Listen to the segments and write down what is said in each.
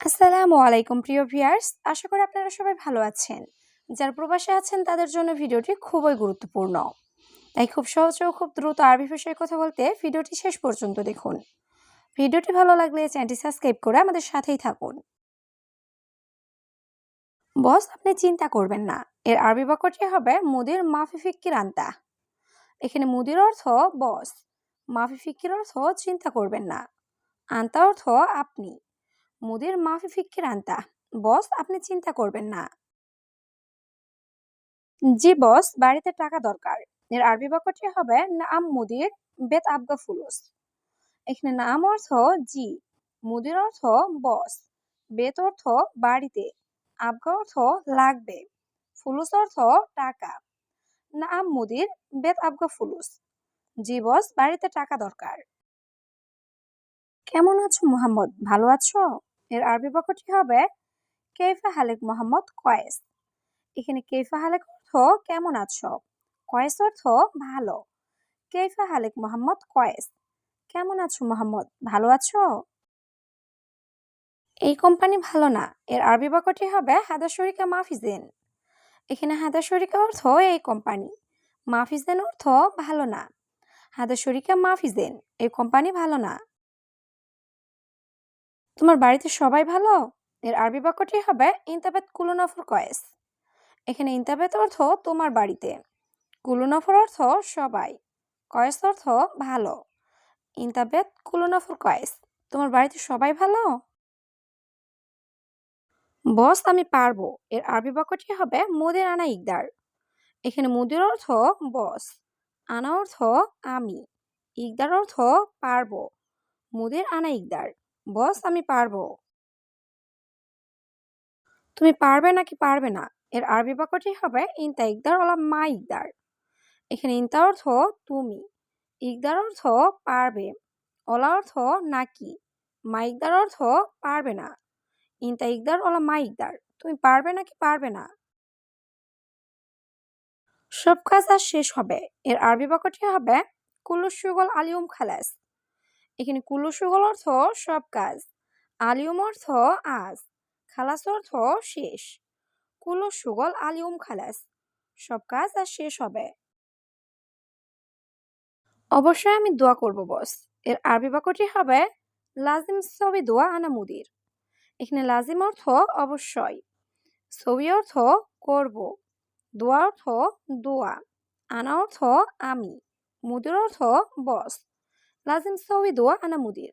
আসসালামু আলাইকুম প্রিয় ভিউয়ার্স, আশা করি আপনারা সবাই ভালো আছেন। যারা প্রবাসে আছেন তাদের জন্য ভিডিওটি খুবই গুরুত্বপূর্ণ। তাই খুব সহজে ও খুব দ্রুত আরবি ভাষায় কথা বলতে ভিডিওটি শেষ পর্যন্ত দেখুন। ভিডিওটি ভালো লাগলে চ্যানেলটি সাবস্ক্রাইব করে আমাদের সাথেই থাকুন। বস, আপনি চিন্তা করবেন না। এর আরবি বাক্যটি হবে মুদির মাফি ফিক্কির আনতা। এখানে মুদির অর্থ বস, মাফি ফিক্কির অর্থ চিন্তা করবেন না, আনতা অর্থ আপনি। মুদির মাফি ফিক্কির আনতা, বস আপনি চিন্তা করবেন না। জি বস, বাড়িতে টাকা দরকার। এর আরবি বাক্যটি হবে নাম মুদির বেত আবগা ফুলুস। এখানে নাম অর্থ জি, মুদির অর্থ বস, বেত অর্থ বাড়িতে, আবগা অর্থ লাগবে, ফুলুস অর্থ টাকা। নাম মুদির বেত আবগা ফুলুস, জি বস বাড়িতে টাকা দরকার। কেমন আছো মোহাম্মদ, ভালো আছো? এর আরবি বাক্যটি হবে কেইফা হালেক মোহাম্মদ কয়েস। এখানে কেইফা হালেক অর্থ কেমন আছো, কয়েস অর্থ ভালো। কেইফা হালেক মোহাম্মদ কয়েস, কেমন আছো মোহাম্মদ, ভালো আছো? এই কোম্পানি ভালো না। এর আরবি বাক্যটি হবে হাদা শরিকা মাফিজেন। এখানে হাদা শরিকা অর্থ এই কোম্পানি, মাফিজেন অর্থ ভালো না। হাদা শরিকা মাফিজেন, এই কোম্পানি ভালো না। তোমার বাড়িতে সবাই ভালো? এর আরবি বাক্যটি হবে ইনতাবেত কুলুনফর কয়েস। এখানে ইনতাবেত অর্থ তোমার বাড়িতে, কুলুনফর অর্থ সবাই, কয়েস অর্থ ভালো। ইনতাবেত কুলুনফর কয়েস, তোমার বাড়িতে সবাই ভালো? বস আমি পারবো। এর আরবি বাক্যটি হবে মুদির আনা ইকদার। এখানে মুদির অর্থ বস, আনা অর্থ আমি, ইকদার অর্থ পারবো। মুদির আনা ইকদার, বস আমি পারবো। তুমি পারবে নাকি পারবে না? এর আরবি বাক্যটি হবে ইনতা ইকদার ওলা মা ইকদার। এখানে ইনতা অর্থ তুমি, ইকদার অর্থ পারবে, ওলা অর্থ নাকি, মা ইকদার অর্থ পারবে না। ইনতা ইকদার ওলা মা ইকদার, তুমি পারবে নাকি পারবে না? সব কাজ আজ শেষ হবে। এর আরবি বাক্যটি হবে কুল্লু সুগল আলিউম খালাস। এখানে কুল্লু সুগল অর্থ সব কাজ, আলিউম অর্থ আজ, খালাস অর্থ শেষ। কুল্লু সুগল আলিউম খালাস, সব কাজ আজ শেষ হবে। অবশ্যই আমি দোয়া করব বস। এর আরবি বাক্যটি হবে লাজিম সবই দোয়া আনা মুদির। এখানে লাজিম অর্থ অবশ্যই, সবই অর্থ করব, দোয়া অর্থ দোয়া, আনা অর্থ আমি, মুদির অর্থ বস। লাজিম সবই দোয়া আনা মুদির,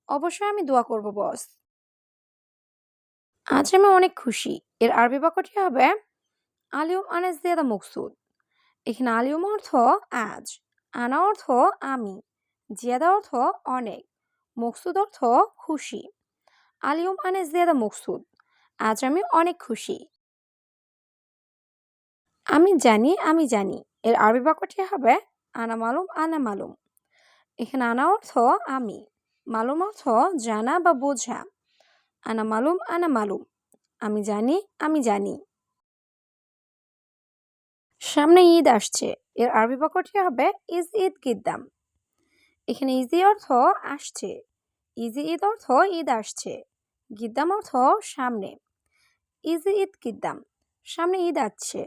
অবশ্যই আমি দোয়া করব বস। আজ আমি অনেক খুশি। এর আরবি বাক্যটি হবে আলিউম আনা জিয়াদা মকসুদ। এখানে আলিউম অর্থ আজ, আনা অর্থ আমি, জিয়াদা অর্থ অনেক, মকসুদ অর্থ খুশি। আলিউম আনা জিয়াদা মকসুদ, আজ আমি অনেক খুশি। আমি জানি আমি জানি। এর আরবি বাক্যটি হবে আনা মালুম আনা মালুম। এখানে আনা অর্থ আমি, মালুম অর্থ জানা বা বোঝা। আনা মালুম আনা মালুম, আমি জানি আমি জানি। সামনে ঈদ আসছে। এর আরবি বাক্যটি হবে ইজ ঈদ কিদ্দাম। এখানে ইজি অর্থ আসছে, ইজি ঈদ অর্থ ঈদ আসছে, গিদ্দাম অর্থ সামনে। ইজি ঈদ কিদ্দাম, সামনে ঈদ আসছে।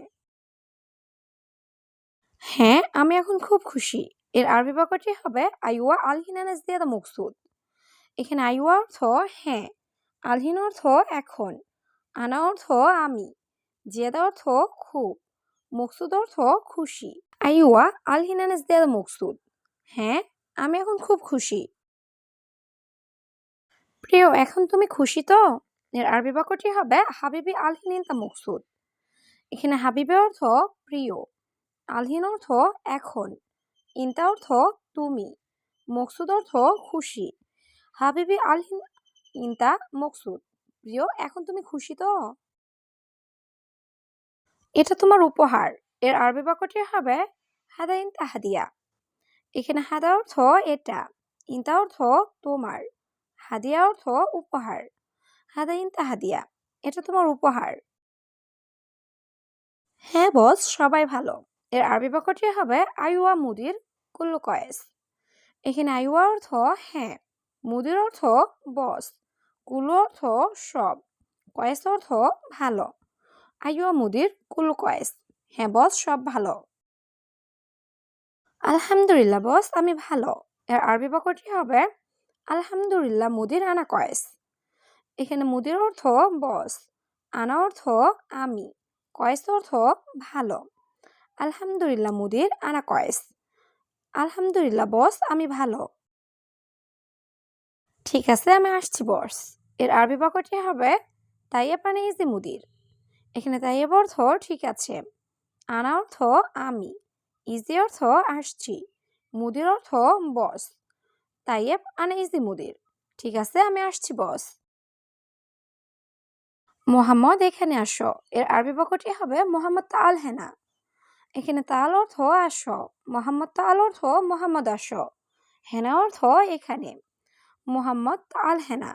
হ্যাঁ আমি এখন খুব খুশি। এর আরবি বাক্যটি হবে আইওয়া আলহিনানাস দিয়াদা মকসুদ। এখানে আইওয়া অর্থ হ্যাঁ, আলহিন অর্থ এখন, আনা অর্থ আমি, জিয়াদা অর্থ খুব, মকসুদ অর্থ খুশি। আইওয়া আলহিনানাস দিয়াদা মকসুদ, হ্যাঁ আমি এখন খুব খুশি। প্রিয় এখন তুমি খুশি তো? এর আরবি বাক্যটি হবে হাবিবি আলহিন তা মকসুদ। এখানে হাবিবে অর্থ প্রিয়, আলহিন অর্থ এখন, ইনতা অর্থ তুমি, মকসুদ অর্থ খুশি। হাবিবি আলহিন ইনতা মকসুদ, প্রিয় এখন তুমি খুশি তো? এটা তোমার উপহার। এর আরবি বাক্যটি হবে হাদা ইনতা হাদিয়া। এখানে হাদা অর্থ এটা, ইনতা অর্থ তোমার, হাদিয়া অর্থ উপহার। হাদা ইনতা হাদিয়া, এটা তোমার উপহার। হ্যাঁ বস সবাই ভালো। এর আরবি বাক্যটি হবে আইওয়া মুদির কুল্লু কয়েস। এখানে আইওয়া অর্থ হ্যাঁ, মুদির অর্থ বস, কুলু অর্থ সব, কয়েস অর্থ ভালো। আইয়ুয়া মুদির কুলু কয়েস, হ্যাঁ বস সব ভালো। আলহামদুলিল্লাহ বস আমি ভালো, এর আরবি বাক্যটি হবে আলহামদুলিল্লাহ মুদির আনা কয়েস। এখানে মুদির অর্থ বস, আনা অর্থ আমি, কয়েস অর্থ ভালো। আলহামদুলিল্লাহ মুদির আনা কয়েস, আলহামদুলিল্লাহ বস আমি ভালো। ঠিক আছে আমি আসছি বস, এর আরবি বাক্যটি হবে তাইয়েব মানে ইজি মুদির। এখানে তাইয়েব অর্থ ঠিক আছে, আনা অর্থ আমি, ইজি অর্থ আসছি, মুদির অর্থ বস। তাইয়েব আনা ইজি মুদির, ঠিক আছে আমি আসছি বস। মোহাম্মদ এখানে আসো, এর আরবি বাক্যটি হবে মোহাম্মদ তাআল হেনা। এখানে তাআল অর্থ আসো, মোহাম্মদ তাআল অর্থ মোহাম্মদ আসো, হেনা অর্থ এখানে। মোহাম্মদ তাআল হেনা,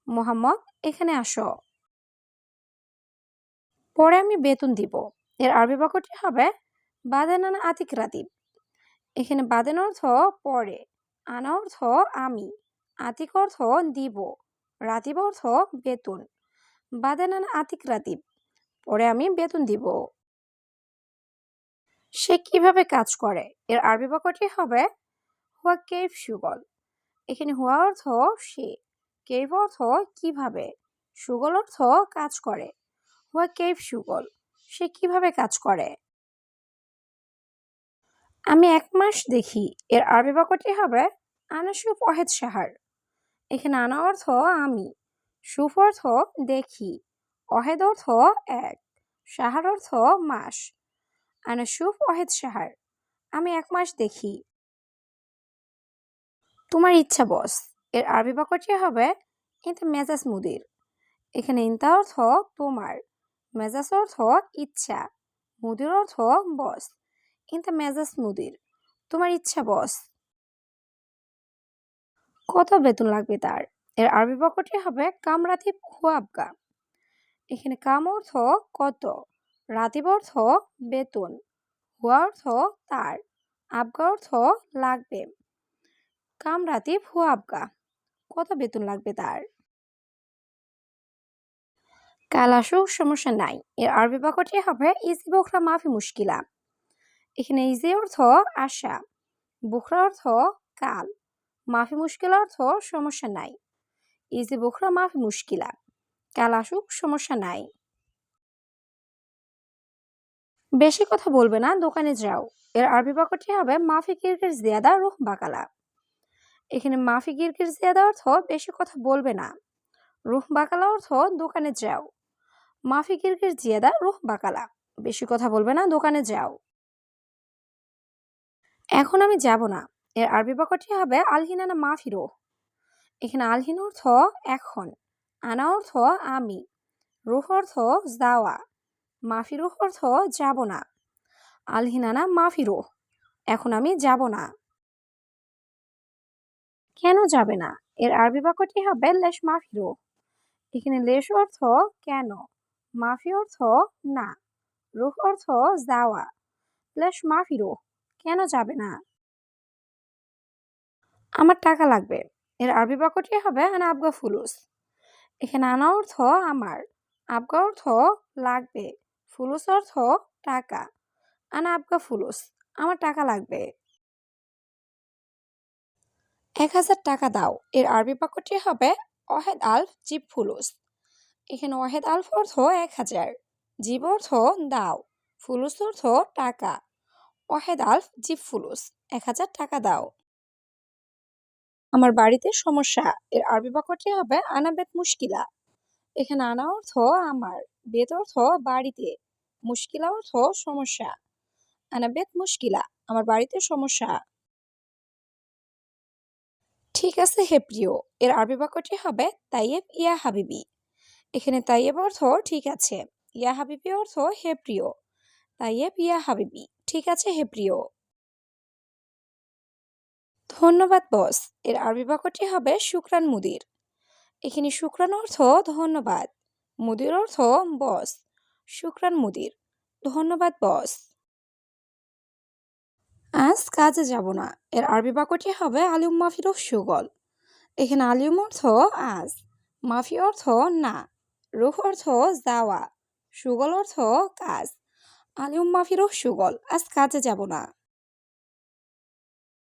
মোহাম্মদ এখানে আসো। পরে আমি বেতন দিব, এর আরবি বাক্যটি হবে বাদেন আনা আতিক রাতিব। এখানে বাদেন অর্থ পরে, আনা অর্থ আমি, আতিক অর্থ দিব, রাতিব অর্থ বেতন। বাদেন আনা আতিক রাতিব, পরে আমি বেতন দিব। সে কিভাবে কাজ করে, এর আরবি বাক্যটি হবে হুয়া কেইফ শুগল। এখানে হুয়া অর্থ সে, কেইফ অর্থ কিভাবে, শুগল অর্থ কাজ করে। হুয়া কেইফ শুগল, সে কিভাবে কাজ করে। আমি 1 মাস দেখি, এর আরবি বাক্যটি হবে আনা শুফ ওয়াহেদ শাহর। এখানে আনা অর্থ আমি, শুফ অর্থ দেখি, ওয়াহেদ অর্থ 1, শাহর অর্থ মাস। আনা শুফ ওয়াহেদ শাহর, আমি 1 মাস দেখি। তোমার ইচ্ছা বস, এর আরবি বাক্যটি হবে ইনতা মেজাজ মুদির। এখানে ইনতা অর্থ তোমার, মেজাজ অর্থ ইচ্ছা, মুদির অর্থ বস। ইনতা মেজাজ মুদির, তোমার ইচ্ছা বস। কত বেতন লাগবে তার, এর আরবি বাক্যটি হবে কাম রাতিব হুয়া আবগা। এখানে কাম অর্থ কত, রাতিব অর্থ বেতন, হুয়া অর্থ তার, আবগা অর্থ লাগবে। কাম রাতিব হুয়া আবগা, কত বেতন লাগবে তার। কাল আসুক সমস্যা নাই, এর আরবি বাক্যটি হবে ইজি বুখরা মাফি মুশকিলা। এখানে ইজি অর্থ আশা, বুখরা অর্থ কাল, মাফি মুশকিলা অর্থ সমস্যা নাই। ইজি বুখরা মাফি মুশকিলা, কাল আসুক সমস্যা নাই। বেশি কথা বলবে না দোকানে যাও, এর আরবি বাক্যটি হবে মাফি কিরকির জিয়াদা রুহ বাকালা। এখানে মাফি কিরকির জিয়াদা অর্থ বেশি কথা বলবে না, রুহ বাকালা অর্থ দোকানে যাও। মাফি কিরকির জিয়াদা রুহ বাকালা, বেশি কথা বলবে না দোকানে যাও। এখন আমি যাব না, এর আরবি বাক্যটি হবে আলহিনানা মাফি রুহ। এখানে আলহিন অর্থ এখন, আনা অর্থ আমি, রুহ অর্থ যাওয়া, মাফি রুহ অর্থ যাব না। আলহিনানা মাফি রুহ, এখন আমি যাব না। কেন যাবে না, এর আরবি বাক্যটি হবে লেশ মাফি রুহ। এখানে লেশ অর্থ কেন, মাফি অর্থ না, রুহ অর্থ যাওয়া। লেশ মাফি রুহ, কেন যাবে না। আমার টাকা লাগবে, এর আরবি বাক্যটি হবে আনা আবগা ফুলুস। এখানে আনা অর্থ আমার, আবগা অর্থ লাগবে, ফুলুস অর্থ টাকা। আনা আবগা ফুলুস, আমার টাকা লাগবে। 1000 টাকা দাও, এর আরবি বাক্যটি হবে ওয়াহেদ আলফ জিব ফুলুস। এখানে ওয়াহেদ আলফ অর্থ 1000, জিব অর্থ দাও, ফুলুস অর্থ টাকা। ওয়াহেদ আলফ জিব ফুলুস, 1000 টাকা দাও। আমার বাড়িতে সমস্যা, এর আরবি বাক্যটি হবে আনা বেত মুশকিলা। এখানে আনা অর্থ আমার, বেত অর্থ বাড়িতে, মুশকিলা অর্থ সমস্যা। আনা বেত মুশকিলা, আমার বাড়িতে সমস্যা। ঠিক আছে হে প্রিয়, এর আরবি বাক্যটি হবে তাইয়েব ইয়া হাবিবি। এখানে তাইয়েব অর্থ ঠিক আছে, ইয়া হাবিবি অর্থ হে প্রিয়। তাইয়েব ইয়া হাবিবি, ঠিক আছে হে প্রিয়। ধন্যবাদ বস, এর আরবি বাক্যটি হবে শুকরান মুদির। এখানে শুকরান অর্থ ধন্যবাদ, মুদির অর্থ বস। শুকরান মুদির, ধন্যবাদ বস। আজ কাজে যাব না, এর আরবি বাক্যটি হবে আলিউম মাফিরুহ শুগল। এখানে আলিউম অর্থ আজ, মাফি অর্থ না, রুহ অর্থ যাওয়া, সুগল অর্থ কাজ। আলিউম মাফি রুহ সুগল, আজ কাজে যাব না।